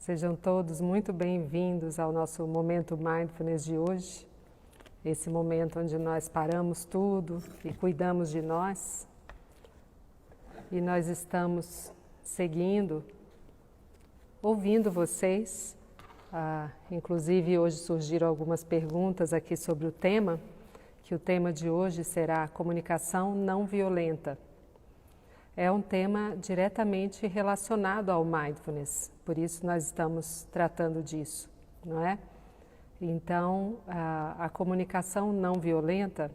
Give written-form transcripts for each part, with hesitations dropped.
Sejam todos muito bem-vindos ao nosso Momento Mindfulness de hoje. Esse momento onde nós paramos tudo e cuidamos de nós. E nós estamos seguindo, ouvindo vocês. Inclusive hoje surgiram algumas perguntas aqui sobre o tema, que o tema de hoje será comunicação não violenta. É um tema diretamente relacionado ao Mindfulness, por isso nós estamos tratando disso, não é? Então, a comunicação não violenta,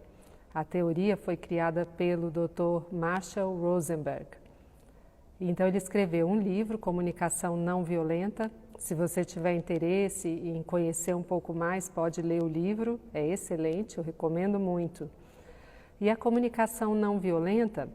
a teoria foi criada pelo Dr. Marshall Rosenberg. Então ele escreveu um livro, Comunicação Não Violenta. Se você tiver interesse em conhecer um pouco mais, pode ler o livro, é excelente, eu recomendo muito. E a comunicação não violenta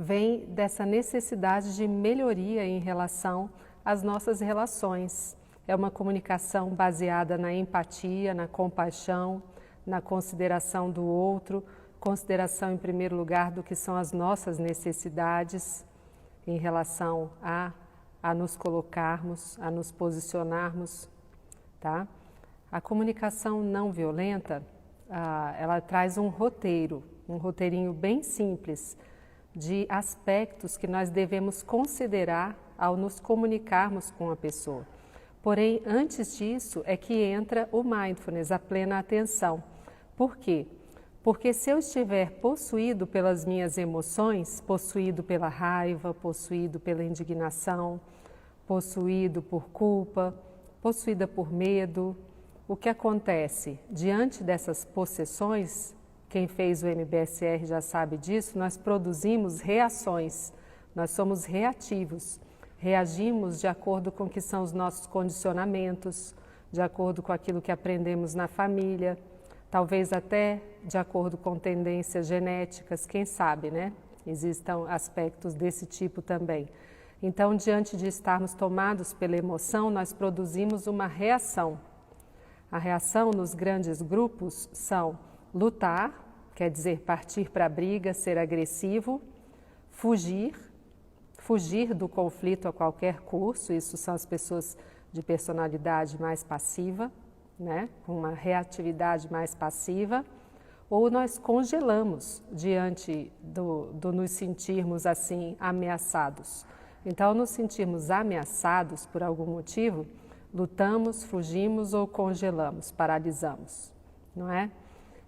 vem dessa necessidade de melhoria em relação às nossas relações. É uma comunicação baseada na empatia, na compaixão, na consideração do outro, consideração em primeiro lugar do que são as nossas necessidades em relação a nos colocarmos, a nos posicionarmos, tá? A comunicação não violenta, ela traz um roteirinho bem simples, de aspectos que nós devemos considerar ao nos comunicarmos com a pessoa. Porém, antes disso é que entra o Mindfulness, a plena atenção. Por quê? Porque se eu estiver possuído pelas minhas emoções, possuído pela raiva, possuído pela indignação, possuído por culpa, possuída por medo, o que acontece? Diante dessas possessões, quem fez o MBSR já sabe disso, nós produzimos reações, nós somos reativos, reagimos de acordo com o que são os nossos condicionamentos, de acordo com aquilo que aprendemos na família, talvez até de acordo com tendências genéticas, quem sabe, né? Existam aspectos desse tipo também. Então, diante de estarmos tomados pela emoção, nós produzimos uma reação. A reação nos grandes grupos são lutar, quer dizer partir para a briga, ser agressivo, fugir do conflito a qualquer custo, isso são as pessoas de personalidade mais passiva, né? Com uma reatividade mais passiva, ou nós congelamos diante do nos sentirmos assim ameaçados. Então, ao nos sentirmos ameaçados por algum motivo, lutamos, fugimos ou congelamos, paralisamos, não é?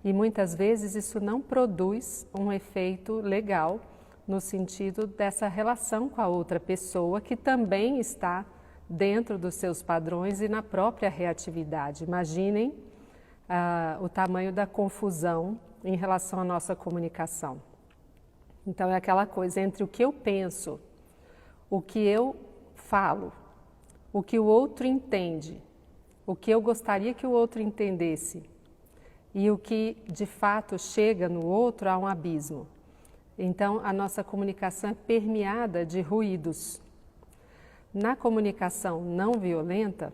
E muitas vezes isso não produz um efeito legal no sentido dessa relação com a outra pessoa que também está dentro dos seus padrões e na própria reatividade. Imaginem o tamanho da confusão em relação à nossa comunicação. Então é aquela coisa entre o que eu penso, o que eu falo, o que o outro entende, o que eu gostaria que o outro entendesse, e o que de fato chega no outro há um abismo. Então a nossa comunicação é permeada de ruídos. Na comunicação não violenta,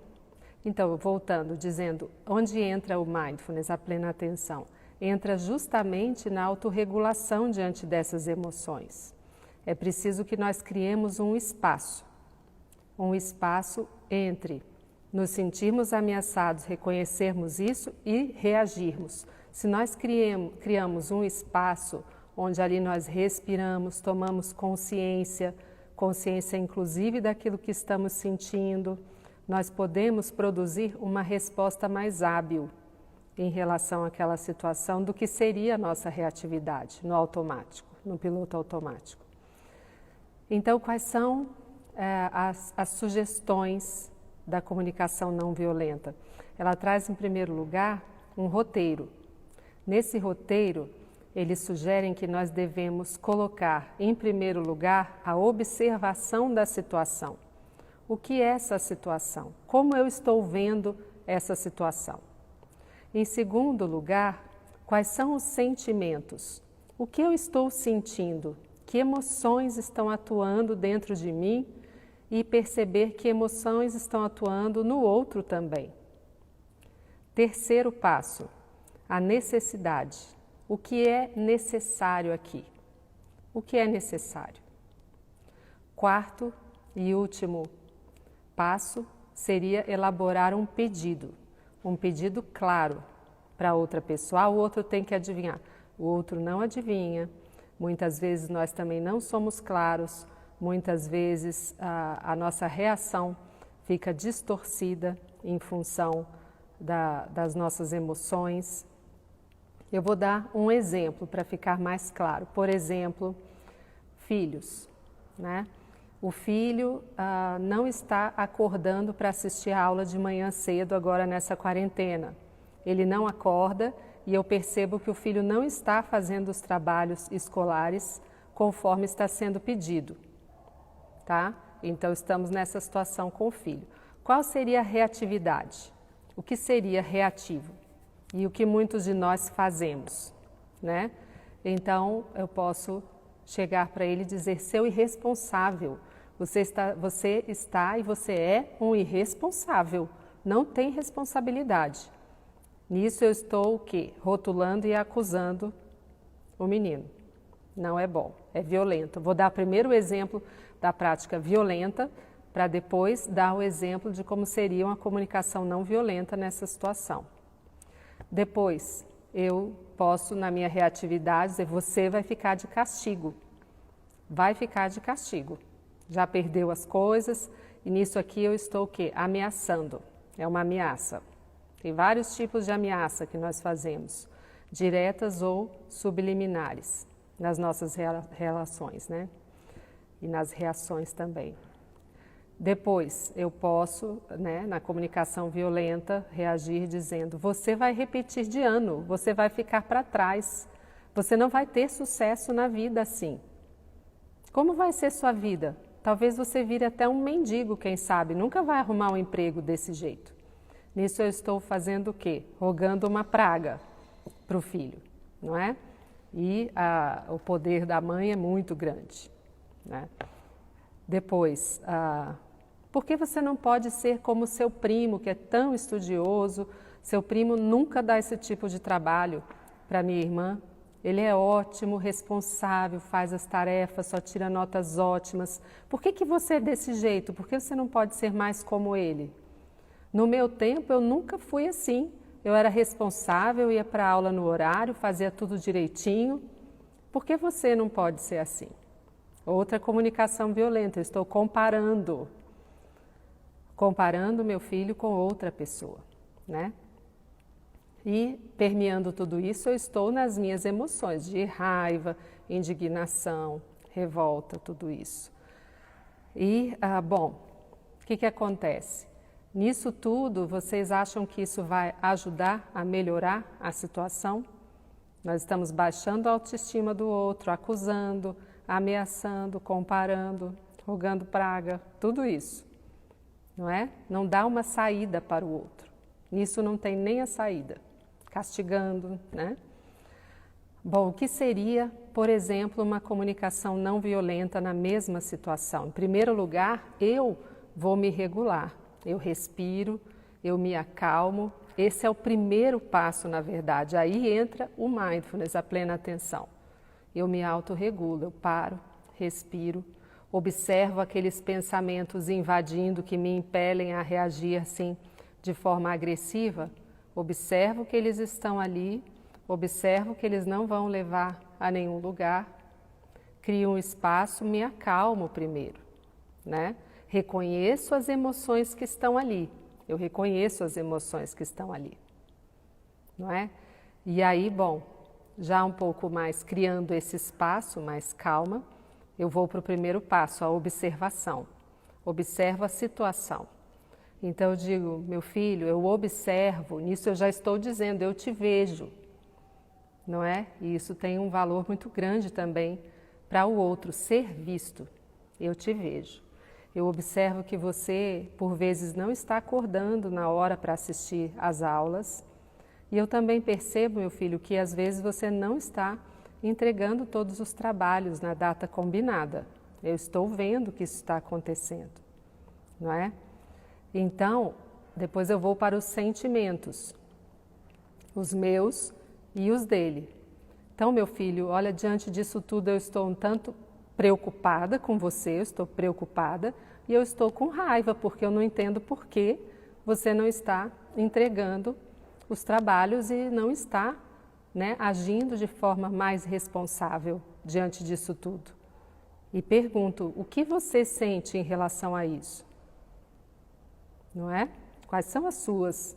então voltando, dizendo onde entra o Mindfulness, a plena atenção, entra justamente na autorregulação diante dessas emoções. É preciso que nós criemos um espaço entre nos sentirmos ameaçados, reconhecermos isso e reagirmos. Se nós criamos um espaço onde ali nós respiramos, tomamos consciência inclusive daquilo que estamos sentindo, nós podemos produzir uma resposta mais hábil em relação àquela situação do que seria a nossa reatividade no automático, no piloto automático. Então, quais são as sugestões da comunicação não violenta? Ela traz, em primeiro lugar, um roteiro. Nesse roteiro, eles sugerem que nós devemos colocar, em primeiro lugar, a observação da situação. O que é essa situação? Como eu estou vendo essa situação? Em segundo lugar, quais são os sentimentos? O que eu estou sentindo? Que emoções estão atuando dentro de mim? E perceber que emoções estão atuando no outro também. Terceiro passo, a necessidade. O que é necessário aqui? O que é necessário? Quarto e último passo seria elaborar um pedido claro para outra pessoa. O outro tem que adivinhar. O outro não adivinha. Muitas vezes nós também não somos claros. Muitas vezes a nossa reação fica distorcida em função das nossas emoções. Eu vou dar um exemplo para ficar mais claro. Por exemplo, filhos, né? O filho não está acordando para assistir a aula de manhã cedo agora nessa quarentena. Ele não acorda e eu percebo que o filho não está fazendo os trabalhos escolares conforme está sendo pedido, tá? Então estamos nessa situação com o filho. Qual seria a reatividade? O que seria reativo? E o que muitos de nós fazemos, né? Então eu posso chegar para ele e dizer: seu irresponsável, você está e você é um irresponsável, não tem responsabilidade. Nisso eu estou o quê? Rotulando e acusando o menino. Não é bom, é violento. Vou dar primeiro o exemplo da prática violenta, para depois dar o exemplo de como seria uma comunicação não violenta nessa situação. Depois, eu posso, na minha reatividade, dizer: você vai ficar de castigo. Vai ficar de castigo. Já perdeu as coisas e nisso aqui eu estou o quê? Ameaçando. É uma ameaça. Tem vários tipos de ameaça que nós fazemos, diretas ou subliminares, nas nossas relações, né? E nas reações também. Depois, eu posso, né, na comunicação violenta, reagir dizendo: você vai repetir de ano, você vai ficar para trás, você não vai ter sucesso na vida assim. Como vai ser sua vida? Talvez você vire até um mendigo, quem sabe, nunca vai arrumar um emprego desse jeito. Nisso eu estou fazendo o quê? Rogando uma praga para o filho, não é? E o poder da mãe é muito grande, né? Depois, por que você não pode ser como seu primo, que é tão estudioso? Seu primo nunca dá esse tipo de trabalho para minha irmã. Ele é ótimo, responsável, faz as tarefas, só tira notas ótimas. Por que você é desse jeito? Por que você não pode ser mais como ele? No meu tempo, eu nunca fui assim. Eu era responsável, ia para a aula no horário, fazia tudo direitinho. Por que você não pode ser assim? Outra comunicação violenta, eu estou comparando meu filho com outra pessoa, né? E permeando tudo isso, eu estou nas minhas emoções de raiva, indignação, revolta, tudo isso. E, bom, o que acontece? Nisso tudo, vocês acham que isso vai ajudar a melhorar a situação? Nós estamos baixando a autoestima do outro, acusando, ameaçando, comparando, rogando praga, tudo isso, não é? Não dá uma saída para o outro. Nisso não tem nem a saída. Castigando, né? Bom, o que seria, por exemplo, uma comunicação não violenta na mesma situação? Em primeiro lugar, eu vou me regular, eu respiro, eu me acalmo. Esse é o primeiro passo, na verdade. Aí entra o mindfulness, a plena atenção. Eu me autorregulo, eu paro, respiro, observo aqueles pensamentos invadindo que me impelem a reagir assim de forma agressiva. Observo que eles estão ali, observo que eles não vão levar a nenhum lugar, crio um espaço, me acalmo primeiro, né? Reconheço as emoções que estão ali, eu reconheço as emoções que estão ali, não é? E aí, bom, já um pouco mais criando esse espaço, mais calma, eu vou para o primeiro passo, a observação. Observo a situação. Então eu digo: meu filho, eu observo, nisso eu já estou dizendo, eu te vejo, não é? E isso tem um valor muito grande também para o outro, ser visto. Eu te vejo. Eu observo que você, por vezes, não está acordando na hora para assistir às aulas. E eu também percebo, meu filho, que às vezes você não está entregando todos os trabalhos na data combinada. Eu estou vendo que isso está acontecendo, não é? Então, depois eu vou para os sentimentos, os meus e os dele. Então, meu filho, olha, diante disso tudo eu estou um tanto preocupada com você, eu estou preocupada e eu estou com raiva, porque eu não entendo por que você não está entregando os trabalhos e não está, né, agindo de forma mais responsável diante disso tudo. E pergunto, o que você sente em relação a isso? Não é? Quais são as suas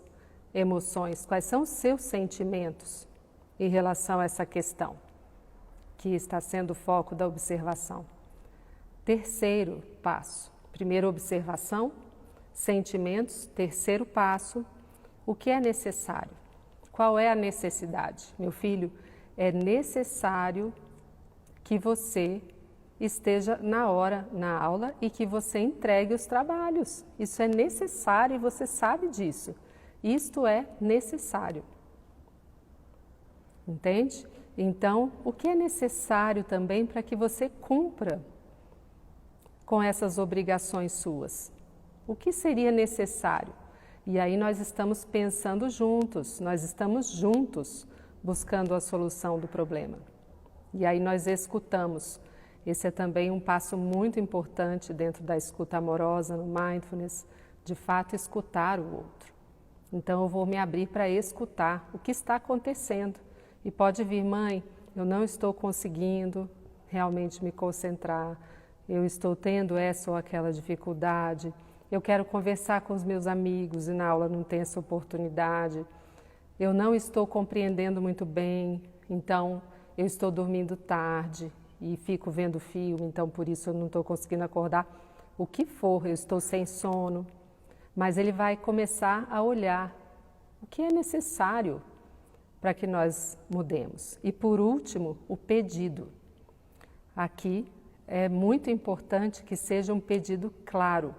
emoções, quais são os seus sentimentos em relação a essa questão que está sendo o foco da observação? Terceiro passo, primeiro observação, sentimentos, terceiro passo, o que é necessário? Qual é a necessidade? Meu filho, é necessário que você esteja na aula e que você entregue os trabalhos. Isso é necessário e você sabe disso. Isto é necessário. Entende? Então, o que é necessário também para que você cumpra com essas obrigações suas? O que seria necessário? E aí nós estamos pensando juntos, nós estamos juntos buscando a solução do problema. E aí nós escutamos. Esse é também um passo muito importante dentro da escuta amorosa, no Mindfulness, de fato escutar o outro. Então eu vou me abrir para escutar o que está acontecendo. E pode vir, mãe, eu não estou conseguindo realmente me concentrar, eu estou tendo essa ou aquela dificuldade, eu quero conversar com os meus amigos e na aula não tem essa oportunidade, eu não estou compreendendo muito bem, então eu estou dormindo tarde e fico vendo filme, então por isso eu não estou conseguindo acordar. O que for, eu estou sem sono, mas ele vai começar a olhar o que é necessário para que nós mudemos. E por último, o pedido. Aqui é muito importante que seja um pedido claro,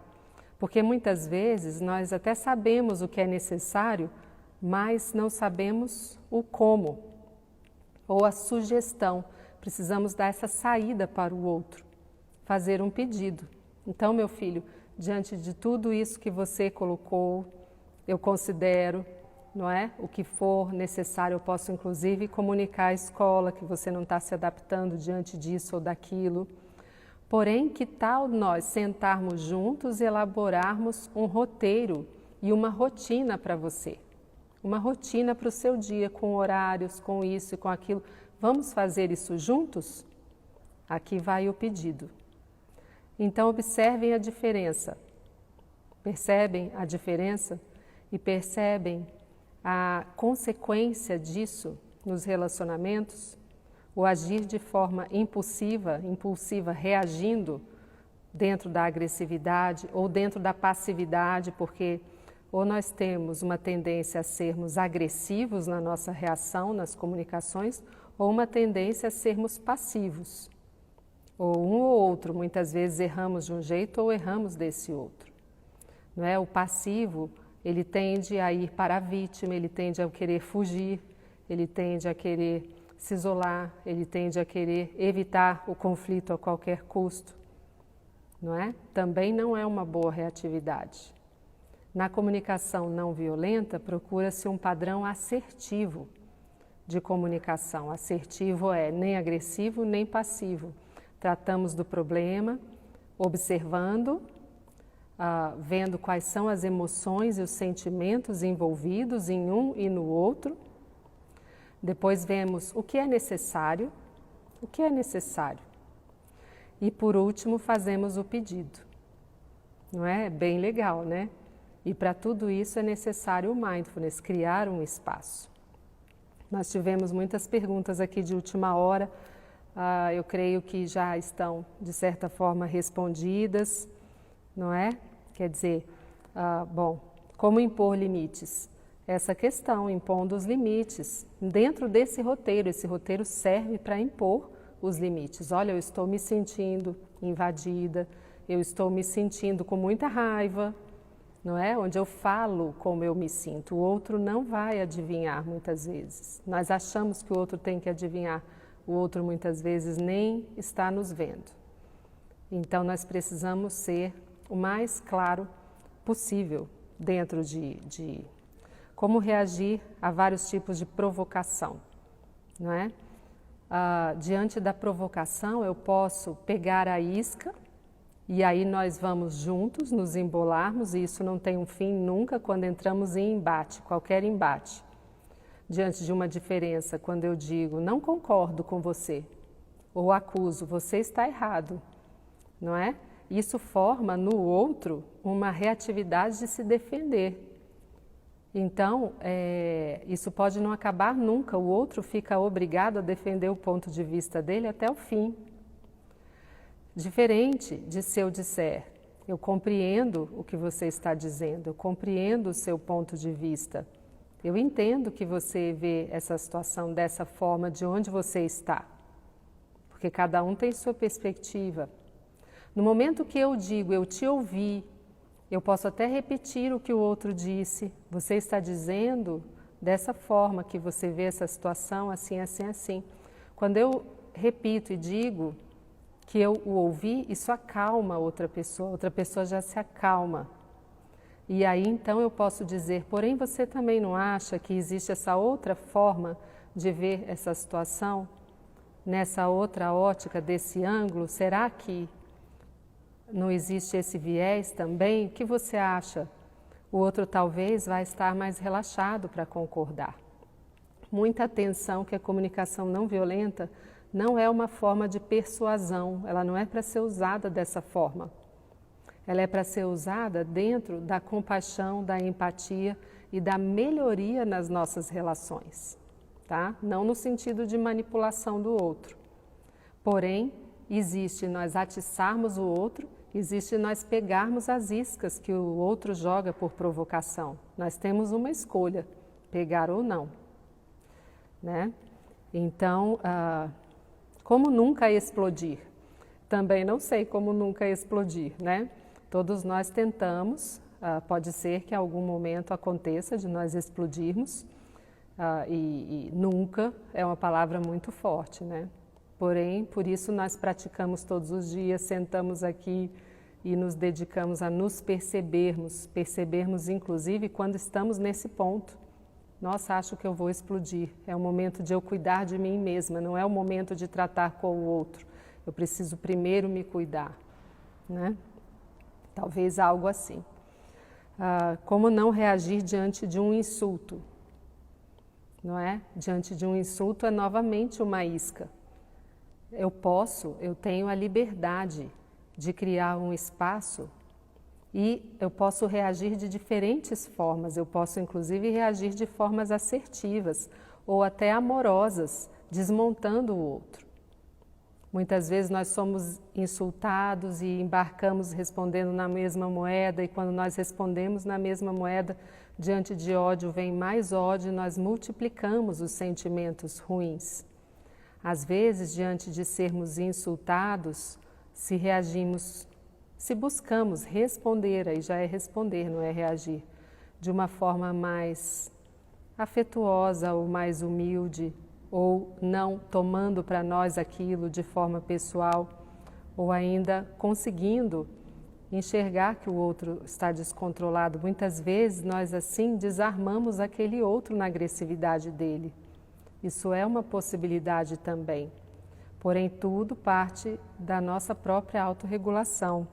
porque muitas vezes nós até sabemos o que é necessário, mas não sabemos o como, ou a sugestão. Precisamos dar essa saída para o outro, fazer um pedido. Então, meu filho, diante de tudo isso que você colocou, eu considero, não é? O que for necessário, eu posso inclusive comunicar à escola que você não está se adaptando diante disso ou daquilo. Porém, que tal nós sentarmos juntos e elaborarmos um roteiro e uma rotina para você? Uma rotina para o seu dia, com horários, com isso e com aquilo. Vamos fazer isso juntos? Aqui vai o pedido. Então, observem a diferença. Percebem a diferença? E percebem a consequência disso nos relacionamentos? O agir de forma impulsiva, reagindo dentro da agressividade ou dentro da passividade, porque ou nós temos uma tendência a sermos agressivos na nossa reação, nas comunicações, ou uma tendência a sermos passivos. Ou um ou outro, muitas vezes erramos de um jeito ou erramos desse outro. Não é? O passivo, ele tende a ir para a vítima, ele tende a querer fugir, ele tende a querer se isolar, ele tende a querer evitar o conflito a qualquer custo. Não é? Também não é uma boa reatividade. Na comunicação não violenta, procura-se um padrão assertivo de comunicação. Assertivo é nem agressivo nem passivo. Tratamos do problema, observando, vendo quais são as emoções e os sentimentos envolvidos em um e no outro. Depois vemos o que é necessário, E por último fazemos o pedido. Não é? Bem legal, né? E para tudo isso é necessário o Mindfulness, criar um espaço. Nós tivemos muitas perguntas aqui de última hora, eu creio que já estão, de certa forma, respondidas, não é? Quer dizer, como impor limites? Essa questão, impondo os limites, dentro desse roteiro. Esse roteiro serve para impor os limites. Olha, eu estou me sentindo invadida, eu estou me sentindo com muita raiva, não é? Onde eu falo como eu me sinto, o outro não vai adivinhar muitas vezes. Nós achamos que o outro tem que adivinhar, o outro muitas vezes nem está nos vendo. Então nós precisamos ser o mais claro possível dentro de como reagir a vários tipos de provocação, não é? diante da provocação, eu posso pegar a isca e aí nós vamos juntos nos embolarmos, e isso não tem um fim nunca quando entramos em embate, qualquer embate. Diante de uma diferença, quando eu digo, não concordo com você, ou acuso, você está errado, não é? Isso forma no outro uma reatividade de se defender. Então, isso pode não acabar nunca, o outro fica obrigado a defender o ponto de vista dele até o fim. Diferente de se eu disser, eu compreendo o que você está dizendo, eu compreendo o seu ponto de vista, eu entendo que você vê essa situação dessa forma de onde você está, porque cada um tem sua perspectiva. No momento que eu digo, eu te ouvi, eu posso até repetir o que o outro disse, você está dizendo dessa forma que você vê essa situação, assim, assim, assim. Quando eu repito e digo que eu o ouvi, isso acalma outra pessoa já se acalma. E aí então eu posso dizer, porém você também não acha que existe essa outra forma de ver essa situação? Nessa outra ótica, desse ângulo, será que não existe esse viés também? O que você acha? O outro talvez vai estar mais relaxado para concordar. Muita atenção que a comunicação não violenta não é uma forma de persuasão, ela não é para ser usada dessa forma. Ela é para ser usada dentro da compaixão, da empatia e da melhoria nas nossas relações, tá? Não no sentido de manipulação do outro. Porém, existe nós atiçarmos o outro, existe nós pegarmos as iscas que o outro joga por provocação. Nós temos uma escolha, pegar ou não, né? Então, como nunca explodir? Também não sei como nunca explodir, né? Todos nós tentamos, pode ser que em algum momento aconteça de nós explodirmos, e nunca é uma palavra muito forte, né? Porém, por isso nós praticamos todos os dias, sentamos aqui e nos dedicamos a nos percebermos inclusive quando estamos nesse ponto. Nossa, acho que eu vou explodir. É o momento de eu cuidar de mim mesma, não é o momento de tratar com o outro. Eu preciso primeiro me cuidar, né? Talvez algo assim. Como não reagir diante de um insulto, não é? Diante de um insulto é novamente uma isca. Eu tenho a liberdade de criar um espaço e eu posso reagir de diferentes formas, eu posso inclusive reagir de formas assertivas ou até amorosas, desmontando o outro. Muitas vezes nós somos insultados e embarcamos respondendo na mesma moeda, e quando nós respondemos na mesma moeda, diante de ódio vem mais ódio e nós multiplicamos os sentimentos ruins. Às vezes, diante de sermos insultados, se buscamos responder, aí já é responder, não é reagir, de uma forma mais afetuosa ou mais humilde, ou não tomando para nós aquilo de forma pessoal, ou ainda conseguindo enxergar que o outro está descontrolado. Muitas vezes nós assim desarmamos aquele outro na agressividade dele. Isso é uma possibilidade também. Porém, tudo parte da nossa própria autorregulação.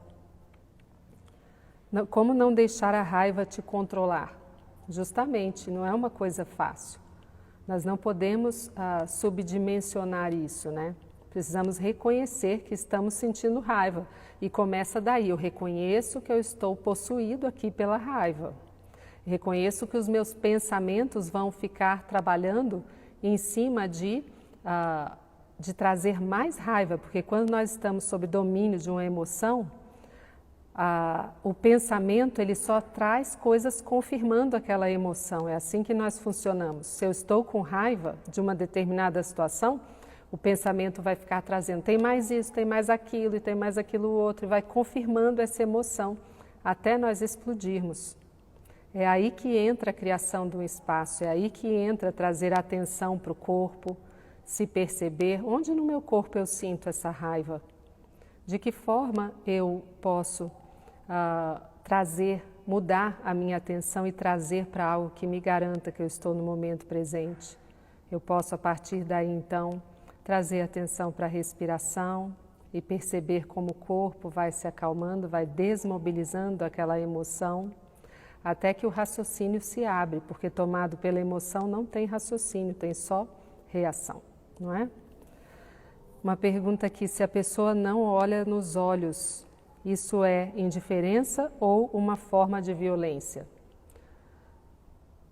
Como não deixar a raiva te controlar? Justamente, não é uma coisa fácil. Nós não podemos subdimensionar isso, né? Precisamos reconhecer que estamos sentindo raiva. E começa daí, eu reconheço que eu estou possuído aqui pela raiva. Reconheço que os meus pensamentos vão ficar trabalhando em cima de trazer mais raiva, porque quando nós estamos sob domínio de uma emoção, o pensamento ele só traz coisas confirmando aquela emoção. É assim que nós funcionamos. Se eu estou com raiva de uma determinada situação, o pensamento vai ficar trazendo, tem mais isso, tem mais aquilo e tem mais aquilo outro, e vai confirmando essa emoção até nós explodirmos. É aí que entra a criação de um espaço, é aí que entra trazer atenção para o corpo, se perceber onde no meu corpo eu sinto essa raiva, de que forma eu posso mudar a minha atenção e trazer para algo que me garanta que eu estou no momento presente. Eu posso a partir daí então trazer atenção para a respiração e perceber como o corpo vai se acalmando, vai desmobilizando aquela emoção, até que o raciocínio se abre, porque tomado pela emoção não tem raciocínio, tem só reação, não é? Uma pergunta aqui, se a pessoa não olha nos olhos, isso é indiferença ou uma forma de violência?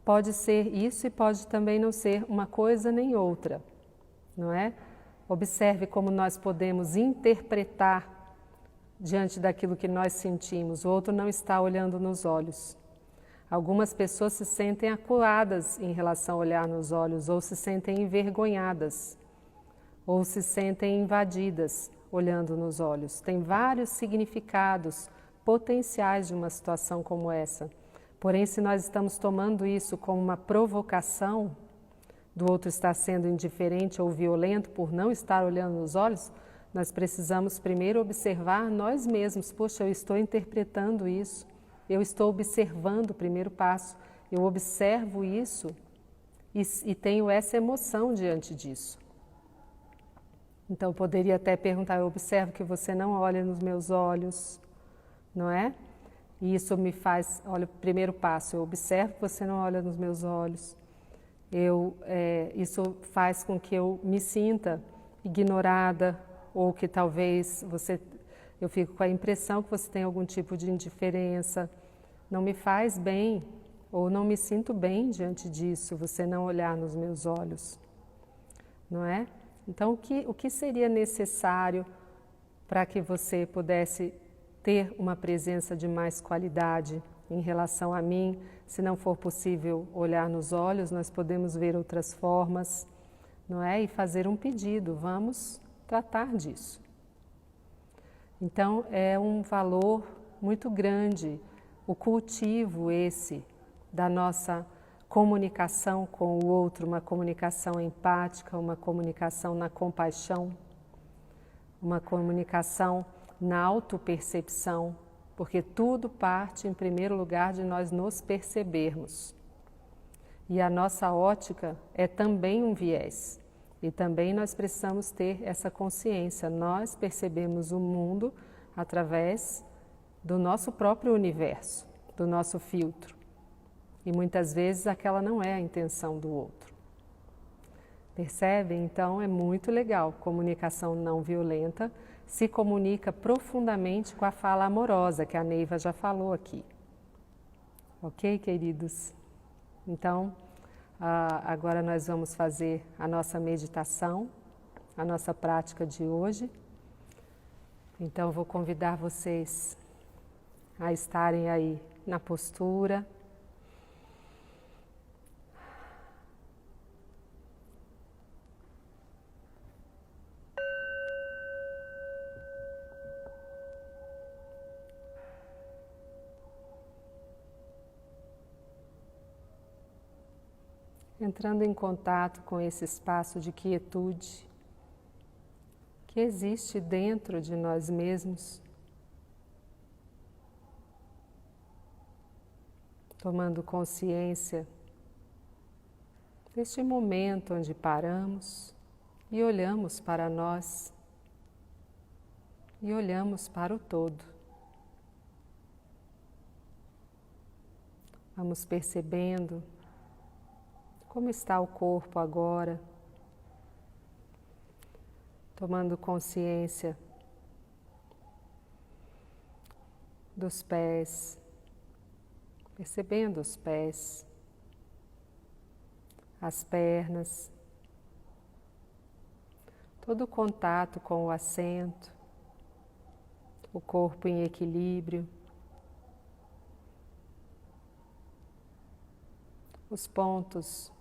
Pode ser isso e pode também não ser uma coisa nem outra, não é? Observe como nós podemos interpretar diante daquilo que nós sentimos. O outro não está olhando nos olhos. Algumas pessoas se sentem acuadas em relação a olhar nos olhos, ou se sentem envergonhadas, ou se sentem invadidas olhando nos olhos. Tem vários significados potenciais de uma situação como essa. Porém, se nós estamos tomando isso como uma provocação, do outro estar sendo indiferente ou violento por não estar olhando nos olhos, nós precisamos primeiro observar nós mesmos. Poxa, eu estou interpretando isso, eu estou observando o primeiro passo, eu observo isso e tenho essa emoção diante disso. Então, eu poderia até perguntar, eu observo que você não olha nos meus olhos, não é? E isso me faz, olha, o primeiro passo, eu observo que você não olha nos meus olhos. Isso faz com que eu me sinta ignorada, ou que talvez eu fico com a impressão que você tem algum tipo de indiferença, não me faz bem, ou não me sinto bem diante disso, você não olhar nos meus olhos, não é? Então, o que seria necessário para que você pudesse ter uma presença de mais qualidade em relação a mim? Se não for possível olhar nos olhos, nós podemos ver outras formas, não é? E fazer um pedido, vamos tratar disso. Então, é um valor muito grande o cultivo esse da nossa comunicação com o outro, uma comunicação empática, uma comunicação na compaixão, uma comunicação na autopercepção, porque tudo parte, em primeiro lugar, de nós nos percebermos. E a nossa ótica é também um viés. E também nós precisamos ter essa consciência. Nós percebemos o mundo através do nosso próprio universo, do nosso filtro. E muitas vezes aquela não é a intenção do outro. Percebem? Então é muito legal. Comunicação não violenta se comunica profundamente com a fala amorosa, que a Neiva já falou aqui. Ok, queridos? Então, agora nós vamos fazer a nossa meditação, a nossa prática de hoje. Então, vou convidar vocês a estarem aí na postura. Entrando em contato com esse espaço de quietude que existe dentro de nós mesmos, tomando consciência deste momento onde paramos e olhamos para nós e olhamos para o todo. Vamos percebendo como está o corpo agora, tomando consciência dos pés, percebendo os pés, as pernas, todo o contato com o assento, o corpo em equilíbrio, os pontos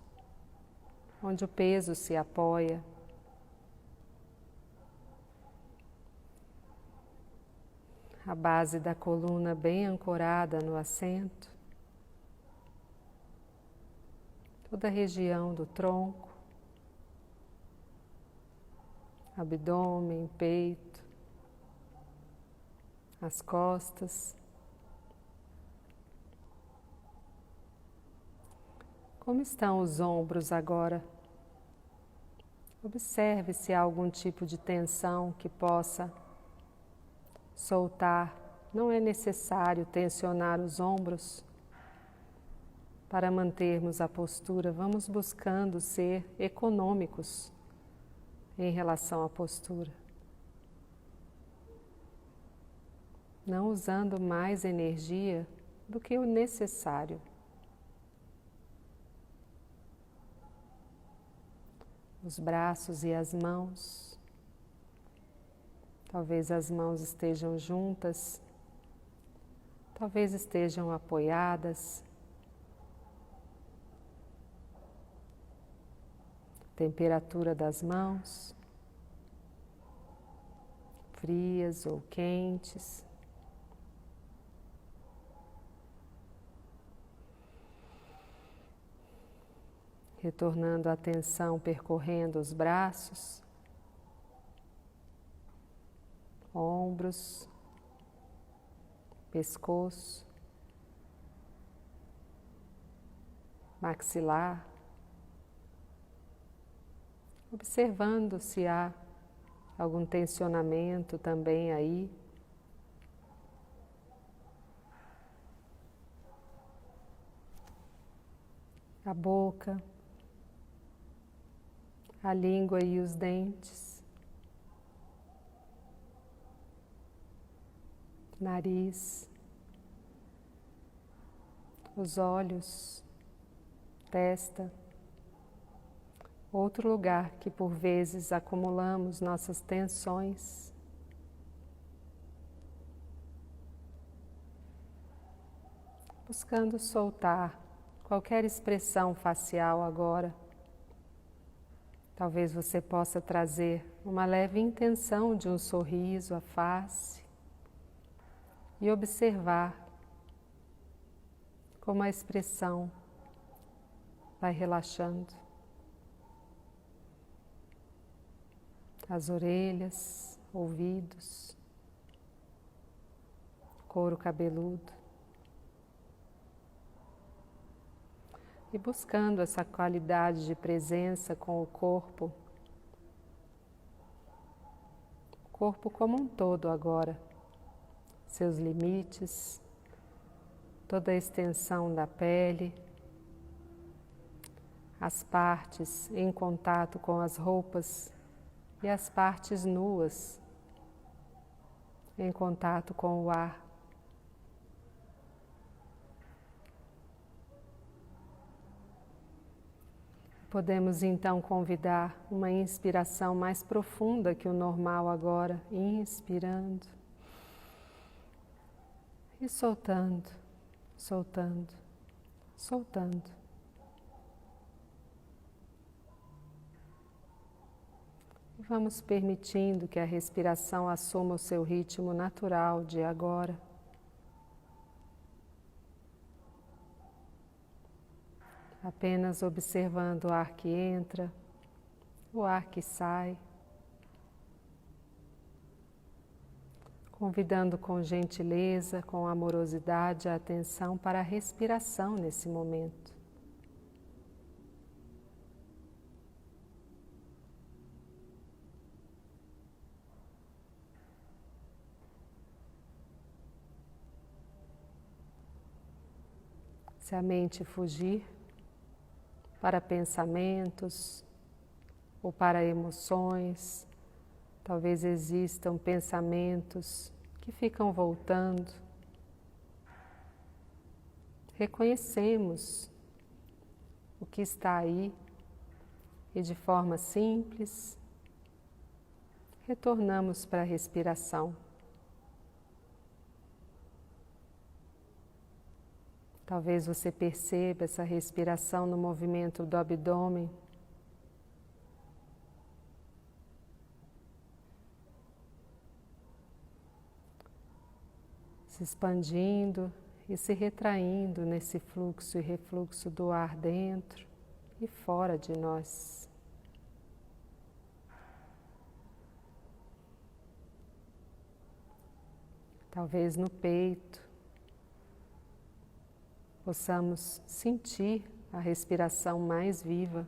onde o peso se apoia, a base da coluna bem ancorada no assento, toda a região do tronco, abdômen, peito, as costas. Como estão os ombros agora? Observe se há algum tipo de tensão que possa soltar. Não é necessário tensionar os ombros para mantermos a postura. Vamos buscando ser econômicos em relação à postura. Não usando mais energia do que o necessário. Os braços e as mãos. Talvez as mãos estejam juntas, talvez estejam apoiadas. Temperatura das mãos, frias ou quentes. Retornando a atenção, percorrendo os braços, ombros, pescoço, maxilar, observando se há algum tensionamento também aí. A boca, a língua e os dentes, nariz, os olhos, testa, outro lugar que por vezes acumulamos nossas tensões. Buscando soltar qualquer expressão facial agora. Talvez você possa trazer uma leve intenção de um sorriso à face e observar como a expressão vai relaxando. As orelhas, ouvidos, couro cabeludo. E buscando essa qualidade de presença com o corpo como um todo agora, seus limites, toda a extensão da pele, as partes em contato com as roupas e as partes nuas em contato com o ar. Podemos então convidar uma inspiração mais profunda que o normal agora, inspirando e soltando, soltando, soltando. E vamos permitindo que a respiração assuma o seu ritmo natural de agora. Apenas observando o ar que entra, o ar que sai, convidando com gentileza, com amorosidade a atenção para a respiração nesse momento. Se a mente fugir para pensamentos ou para emoções, talvez existam pensamentos que ficam voltando. Reconhecemos o que está aí e de forma simples retornamos para a respiração. Talvez você perceba essa respiração no movimento do abdômen. Se expandindo e se retraindo nesse fluxo e refluxo do ar dentro e fora de nós. Talvez no peito possamos sentir a respiração mais viva,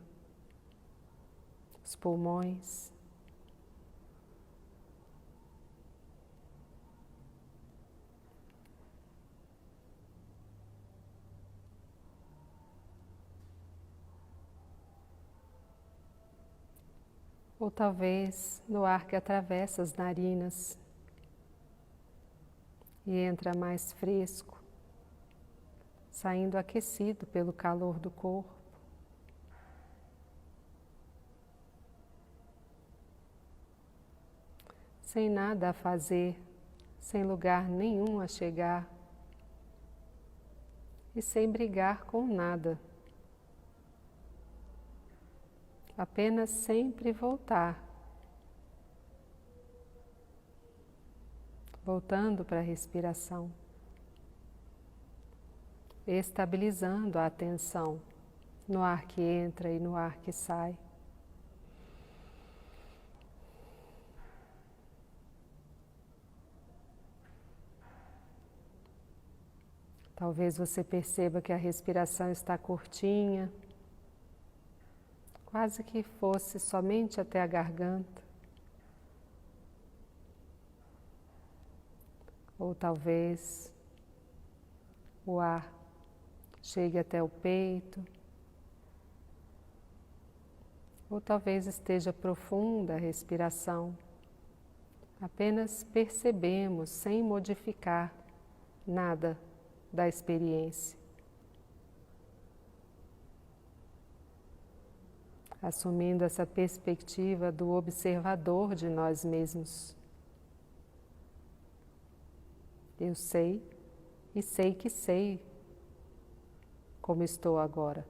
os pulmões. Ou talvez no ar que atravessa as narinas e entra mais fresco, saindo aquecido pelo calor do corpo. Sem nada a fazer, sem lugar nenhum a chegar e sem brigar com nada. Apenas sempre voltar, voltando para a respiração, estabilizando a atenção no ar que entra e no ar que sai. Talvez você perceba que a respiração está curtinha, quase que fosse somente até a garganta. Ou talvez o ar chegue até o peito. Ou talvez esteja profunda a respiração. Apenas percebemos sem modificar nada da experiência. Assumindo essa perspectiva do observador de nós mesmos. Eu sei e sei que sei como estou agora.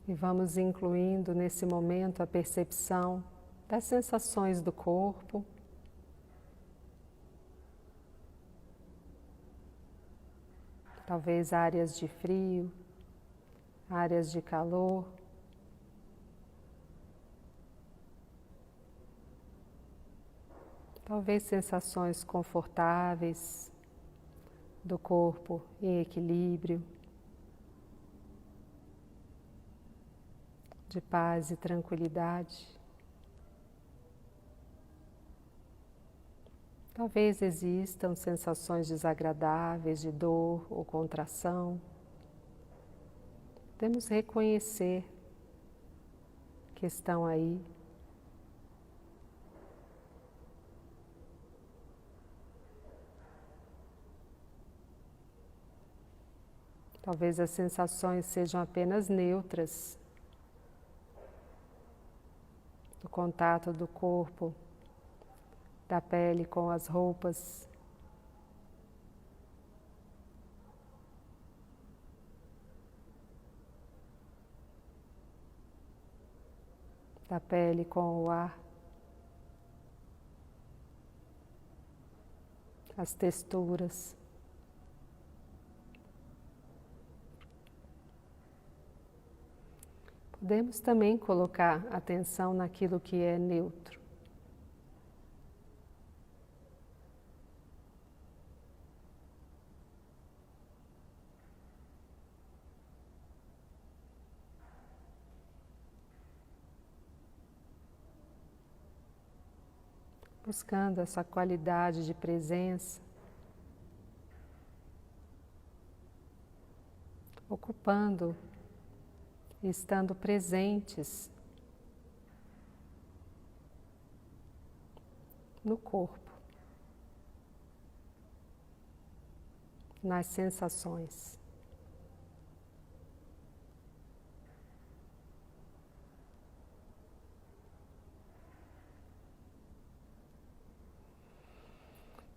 E vamos incluindo nesse momento a percepção das sensações do corpo. Talvez áreas de frio, áreas de calor. Talvez sensações confortáveis do corpo em equilíbrio, de paz e tranquilidade. Talvez existam sensações desagradáveis de dor ou contração. Podemos reconhecer que estão aí. Talvez as sensações sejam apenas neutras. O contato do corpo, da pele com as roupas. Da pele com o ar. As texturas. Podemos também colocar atenção naquilo que é neutro. Buscando essa qualidade de presença, ocupando e estando presentes no corpo, nas sensações.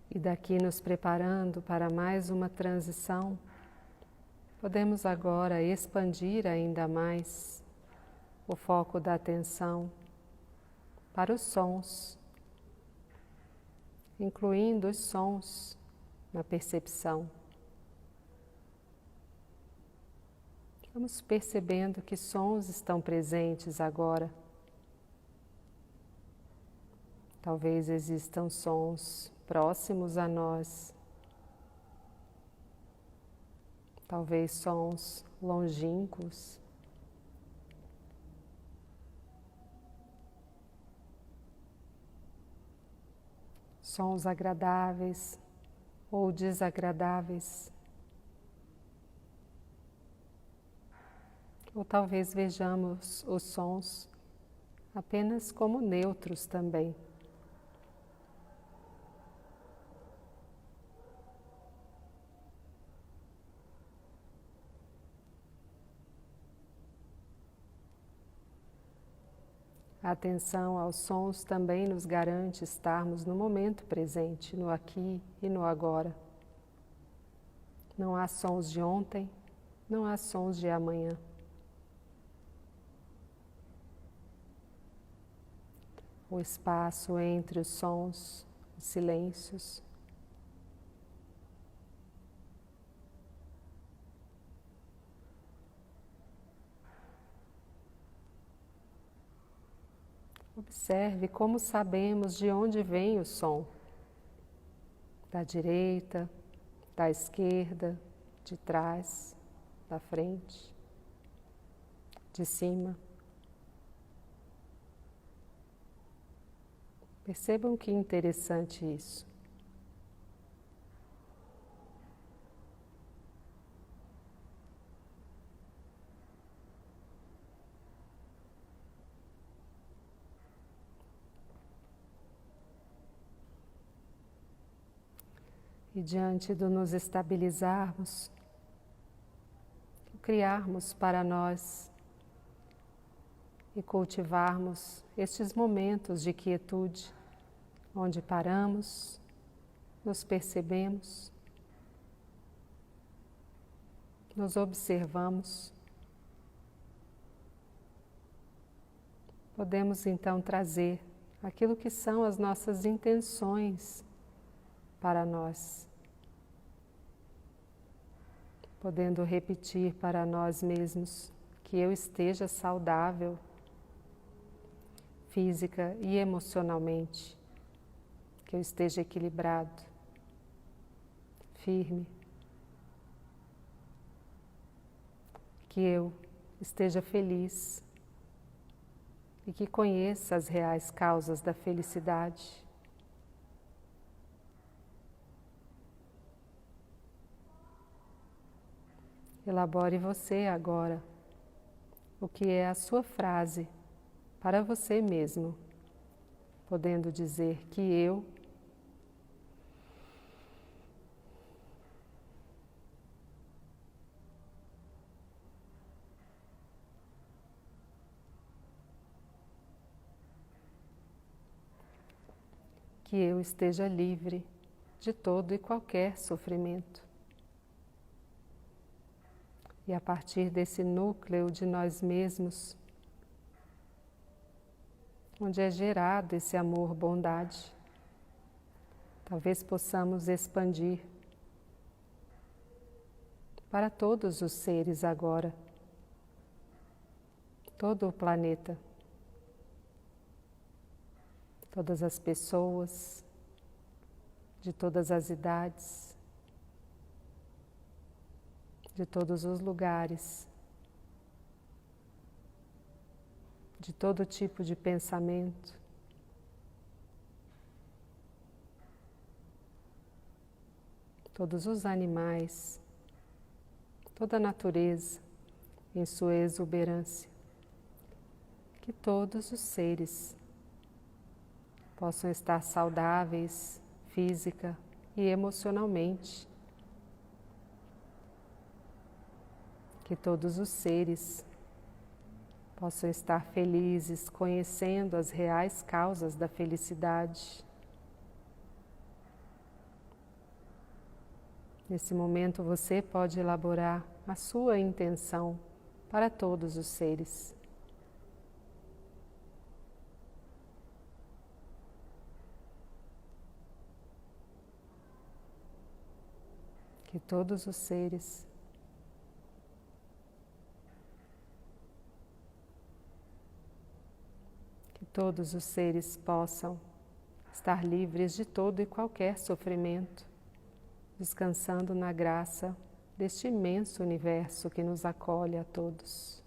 E daqui nos preparando para mais uma transição, podemos agora expandir ainda mais o foco da atenção para os sons, incluindo os sons na percepção. Vamos percebendo que sons estão presentes agora. Talvez existam sons próximos a nós, talvez sons longínquos. Sons agradáveis ou desagradáveis. Ou talvez vejamos os sons apenas como neutros também. A atenção aos sons também nos garante estarmos no momento presente, no aqui e no agora. Não há sons de ontem, não há sons de amanhã. O espaço entre os sons, os silêncios. Observe como sabemos de onde vem o som. Da direita, da esquerda, de trás, da frente, de cima. Percebam que interessante isso. E diante do nos estabilizarmos, criarmos para nós e cultivarmos estes momentos de quietude, onde paramos, nos percebemos, nos observamos. Podemos então trazer aquilo que são as nossas intenções para nós, podendo repetir para nós mesmos que eu esteja saudável, física e emocionalmente, que eu esteja equilibrado, firme, que eu esteja feliz e que conheça as reais causas da felicidade. Elabore você agora o que é a sua frase para você mesmo, podendo dizer que eu esteja livre de todo e qualquer sofrimento. E a partir desse núcleo de nós mesmos, onde é gerado esse amor, bondade, talvez possamos expandir para todos os seres agora, todo o planeta, todas as pessoas, de todas as idades, de todos os lugares, de todo tipo de pensamento, todos os animais, toda a natureza em sua exuberância, que todos os seres possam estar saudáveis, física e emocionalmente, que todos os seres possam estar felizes, conhecendo as reais causas da felicidade. Nesse momento você pode elaborar a sua intenção para todos os seres. Que todos os seres todos os seres possam estar livres de todo e qualquer sofrimento, descansando na graça deste imenso universo que nos acolhe a todos.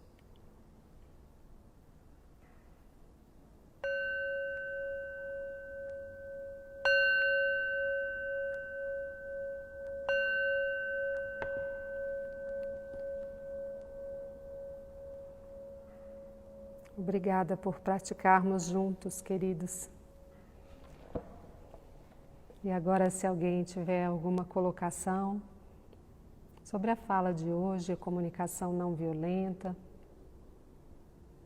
Obrigada por praticarmos juntos, queridos. E agora, se alguém tiver alguma colocação sobre a fala de hoje, a comunicação não violenta,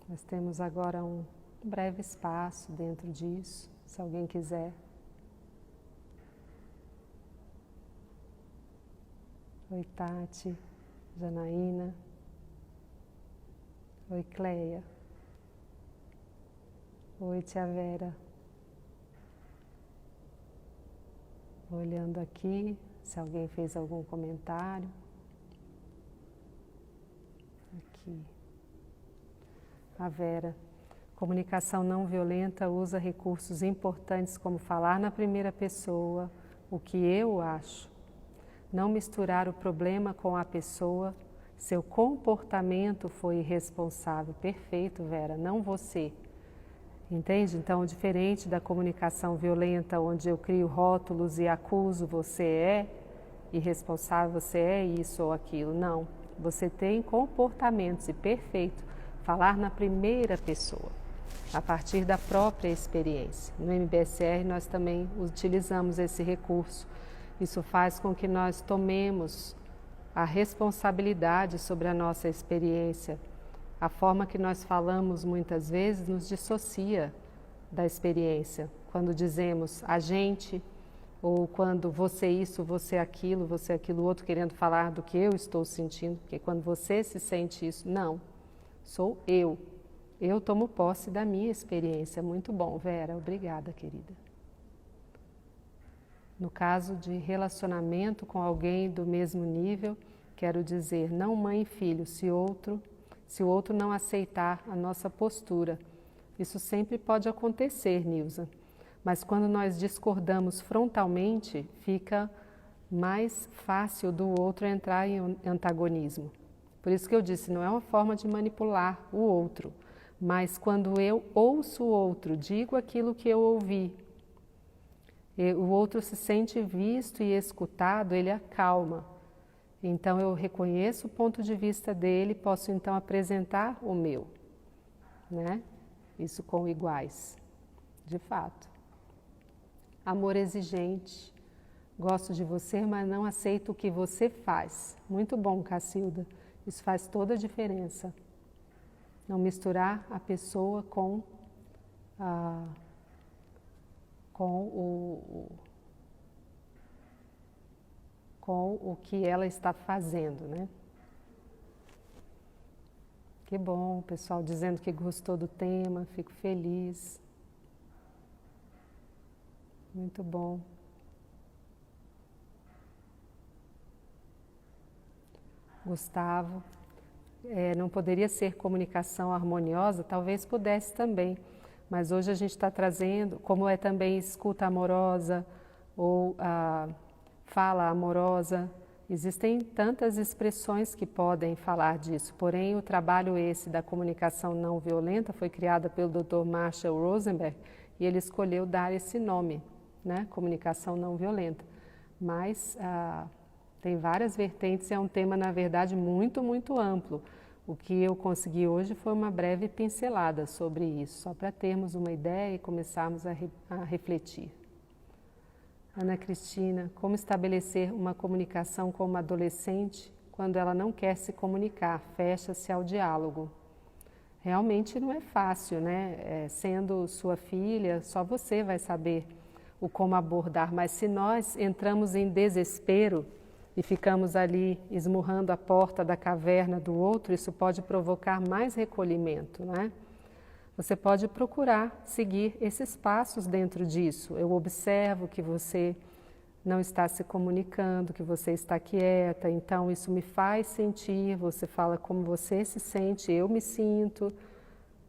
nós temos agora um breve espaço dentro disso, se alguém quiser. Oi, Tati, Janaína. Oi, Cleia. Oi, Tia Vera. Olhando aqui, se alguém fez algum comentário. Aqui. A Vera. Comunicação não violenta usa recursos importantes como falar na primeira pessoa, o que eu acho. Não misturar o problema com a pessoa. Seu comportamento foi irresponsável. Perfeito, Vera, não você. Entende? Então, diferente da comunicação violenta, onde eu crio rótulos e acuso, você é irresponsável, você é isso ou aquilo. Não, você tem comportamentos e perfeito, falar na primeira pessoa, a partir da própria experiência. No MBSR nós também utilizamos esse recurso. Isso faz com que nós tomemos a responsabilidade sobre a nossa experiência. A forma que nós falamos muitas vezes nos dissocia da experiência. Quando dizemos a gente, ou quando você isso, você aquilo outro, querendo falar do que eu estou sentindo, porque quando você se sente isso, não, sou eu. Eu tomo posse da minha experiência. Muito bom, Vera, obrigada, querida. No caso de relacionamento com alguém do mesmo nível, quero dizer, não mãe e filho, se o outro não aceitar a nossa postura. Isso sempre pode acontecer, Nilza. Mas quando nós discordamos frontalmente, fica mais fácil do outro entrar em antagonismo. Por isso que eu disse, não é uma forma de manipular o outro, mas quando eu ouço o outro, digo aquilo que eu ouvi, o outro se sente visto e escutado, ele acalma. Então eu reconheço o ponto de vista dele, posso então apresentar o meu, né? Isso com iguais, de fato. Amor exigente, gosto de você, mas não aceito o que você faz. Muito bom, Cacilda, isso faz toda a diferença. Não misturar a pessoa com o que ela está fazendo, né? Que bom, pessoal dizendo que gostou do tema, fico feliz. Muito bom. Gustavo, não poderia ser comunicação harmoniosa? Talvez pudesse também, mas hoje a gente está trazendo, como é também escuta amorosa ou fala amorosa, existem tantas expressões que podem falar disso, porém o trabalho esse da comunicação não violenta foi criado pelo Dr. Marshall Rosenberg e ele escolheu dar esse nome, né? Comunicação não violenta, mas tem várias vertentes, é um tema na verdade muito, muito amplo. O que eu consegui hoje foi uma breve pincelada sobre isso, só para termos uma ideia e começarmos a refletir. Ana Cristina, como estabelecer uma comunicação com uma adolescente quando ela não quer se comunicar, fecha-se ao diálogo? Realmente não é fácil, né? Sendo sua filha, só você vai saber o como abordar, mas se nós entramos em desespero e ficamos ali esmurrando a porta da caverna do outro, isso pode provocar mais recolhimento, né? Você pode procurar seguir esses passos dentro disso. Eu observo que você não está se comunicando, que você está quieta, então isso me faz sentir, você fala como você se sente, eu me sinto,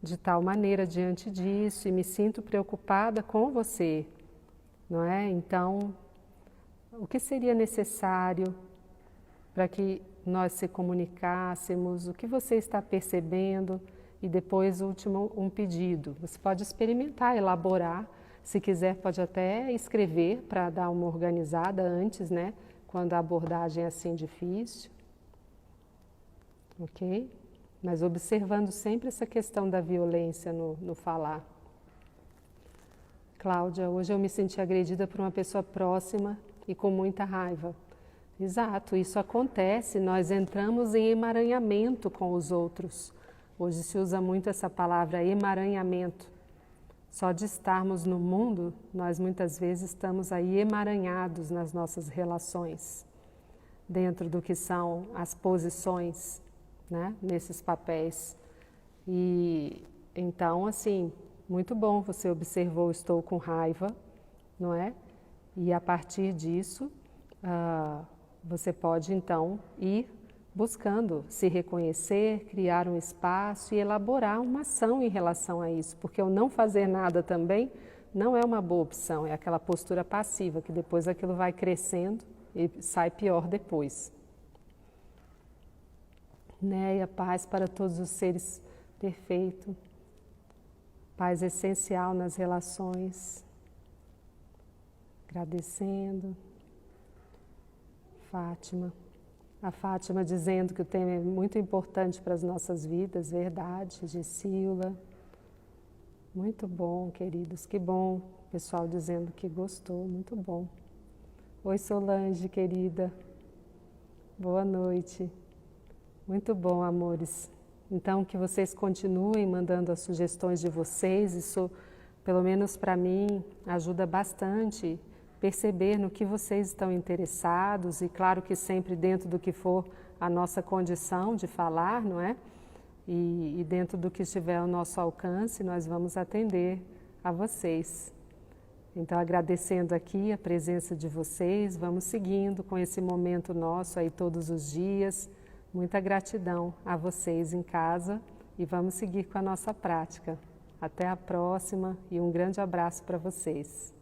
de tal maneira diante disso e me sinto preocupada com você, não é? Então, o que seria necessário para que nós se comunicássemos? O que você está percebendo? E depois, último, um pedido. Você pode experimentar, elaborar. Se quiser, pode até escrever para dar uma organizada antes, né? Quando a abordagem é assim difícil. Ok? Mas observando sempre essa questão da violência no falar. Cláudia, hoje eu me senti agredida por uma pessoa próxima e com muita raiva. Exato, isso acontece, nós entramos em emaranhamento com os outros. Hoje se usa muito essa palavra emaranhamento. Só de estarmos no mundo, nós muitas vezes estamos aí emaranhados nas nossas relações, dentro do que são as posições, né, nesses papéis. E então, assim, muito bom, você observou, estou com raiva, não é? E a partir disso, você pode então ir buscando se reconhecer, criar um espaço e elaborar uma ação em relação a isso, porque o não fazer nada também não é uma boa opção, é aquela postura passiva, que depois aquilo vai crescendo e sai pior depois. Né? E a paz para todos os seres perfeito, paz essencial nas relações, agradecendo. Fátima. A Fátima dizendo que o tema é muito importante para as nossas vidas, verdade, Gessila. Muito bom, queridos, que bom. O pessoal dizendo que gostou, muito bom. Oi, Solange, querida. Boa noite. Muito bom, amores. Então, que vocês continuem mandando as sugestões de vocês, isso, pelo menos para mim, ajuda bastante perceber no que vocês estão interessados e claro que sempre dentro do que for a nossa condição de falar, não é? E dentro do que estiver ao nosso alcance, nós vamos atender a vocês. Então, agradecendo aqui a presença de vocês, vamos seguindo com esse momento nosso aí todos os dias. Muita gratidão a vocês em casa e vamos seguir com a nossa prática. Até a próxima e um grande abraço para vocês.